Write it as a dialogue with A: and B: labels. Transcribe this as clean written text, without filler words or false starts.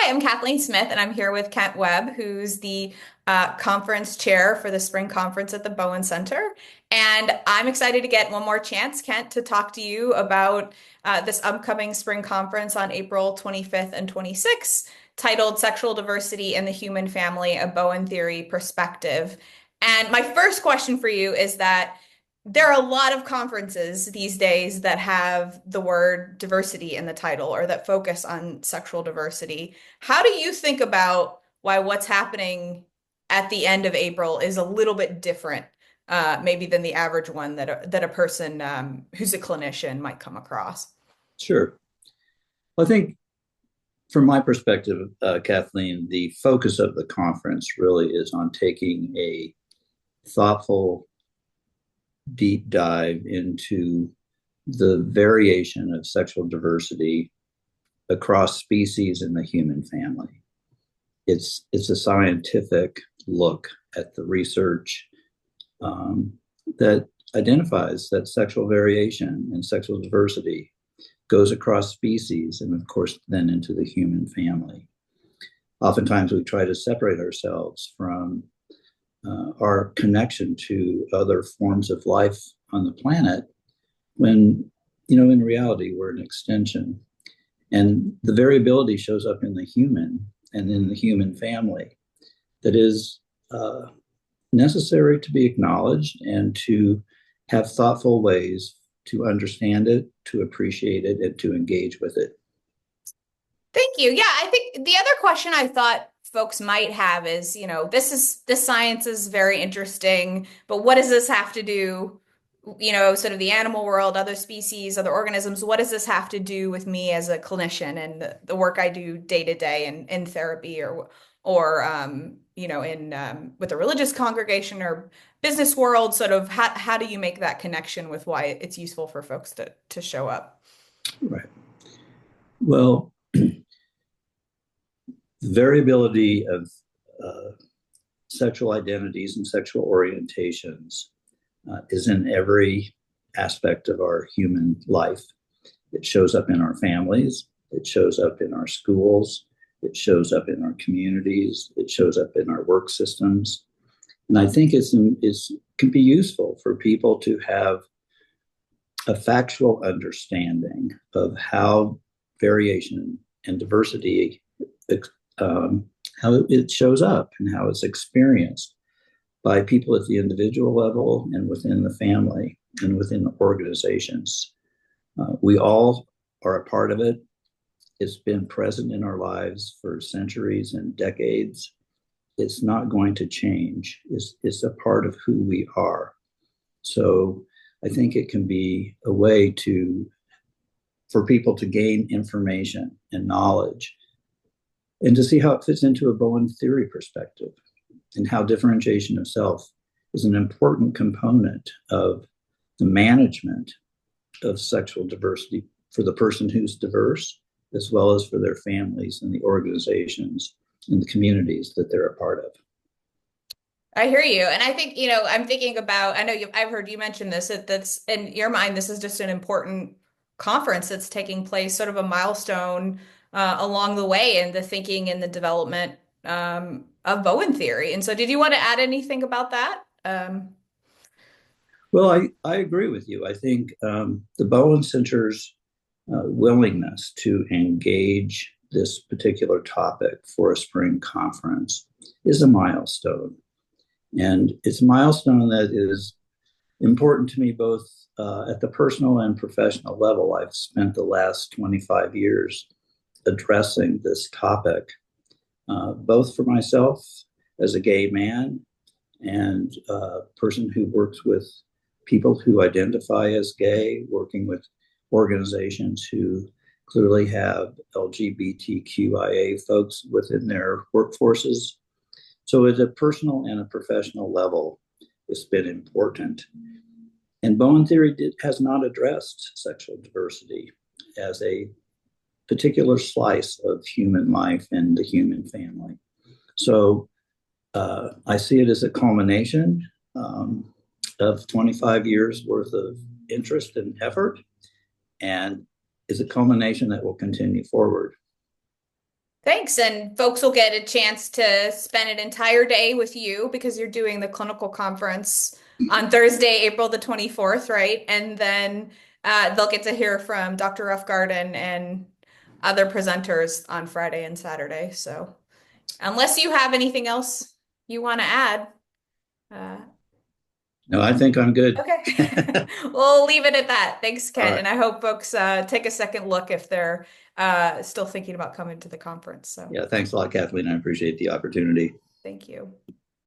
A: Hi, I'm Kathleen Smith, and I'm here with Kent Webb, who's the conference chair for the spring conference at the Bowen Center. And I'm excited to get one more chance, Kent, to talk to you about this upcoming spring conference on April 25th and 26th, titled Sexual Diversity in the Human Family, a Bowen Theory Perspective. And my first question for you is that there are a lot of conferences these days that have the word diversity in the title or that focus on sexual diversity. How do you think about why what's happening at the end of April is a little bit different, maybe than the average one that a person who's a clinician might come across?
B: Sure. Well, I think from my perspective, Kathleen, the focus of the conference really is on taking a thoughtful, deep dive into the variation of sexual diversity across species in the human family. It's a scientific look at the research that identifies that sexual variation and sexual diversity goes across species and, of course, then into the human family. Oftentimes, we try to separate ourselves from our connection to other forms of life on the planet when, in reality, we're an extension. And the variability shows up in the human and in the human family that is necessary to be acknowledged and to have thoughtful ways to understand it, to appreciate it, and to engage with it.
A: Thank you. Yeah, I think the other question I thought folks might have is, this science is very interesting, but what does this have to do, sort of the animal world, other species, other organisms, what does this have to do with me as a clinician and the work I do day to day in therapy or in with a religious congregation or business world, sort of how do you make that connection with why it's useful for folks to show up?
B: Right. Well, the variability of sexual identities and sexual orientations is in every aspect of our human life. It shows up in our families, it shows up in our schools, it shows up in our communities, it shows up in our work systems. And I think it can be useful for people to have a factual understanding of how variation and diversity how it shows up and how it's experienced by people at the individual level and within the family and within the organizations. We all are a part of it. It's been present in our lives for centuries and decades. It's not going to change. It's a part of who we are. So I think it can be a way for people to gain information and knowledge and to see how it fits into a Bowen theory perspective and how differentiation of self is an important component of the management of sexual diversity for the person who's diverse, as well as for their families and the organizations and the communities that they're a part of.
A: I hear you. And I think, I'm thinking about, I've heard you mention this, that's in your mind, this is just an important conference that's taking place, sort of a milestone along the way in the thinking and the development of Bowen theory. And so did you want to add anything about that?
B: Well, I agree with you. I think the Bowen Center's willingness to engage this particular topic for a spring conference is a milestone. And it's a milestone that is important to me both at the personal and professional level. I've spent the last 25 years addressing this topic, both for myself as a gay man and a person who works with people who identify as gay, working with organizations who clearly have LGBTQIA folks within their workforces. So at a personal and a professional level, it's been important. And Bowen theory has not addressed sexual diversity as a particular slice of human life and the human family. So I see it as a culmination of 25 years worth of interest and effort, and is a culmination that will continue forward.
A: Thanks. And folks will get a chance to spend an entire day with you because you're doing the clinical conference on Thursday, April the 24th, right? And then they'll get to hear from Dr. Roughgarden and other presenters on Friday and Saturday. So unless you have anything else you want to add, uh,
B: No, I think I'm good.
A: okay. We'll leave it at that. Thanks,
B: All
A: Kent.
B: right.
A: And I hope folks take a second look if they're still thinking about coming to the conference. So
B: Yeah, thanks a lot, Kathleen. I appreciate the opportunity.
A: thank you.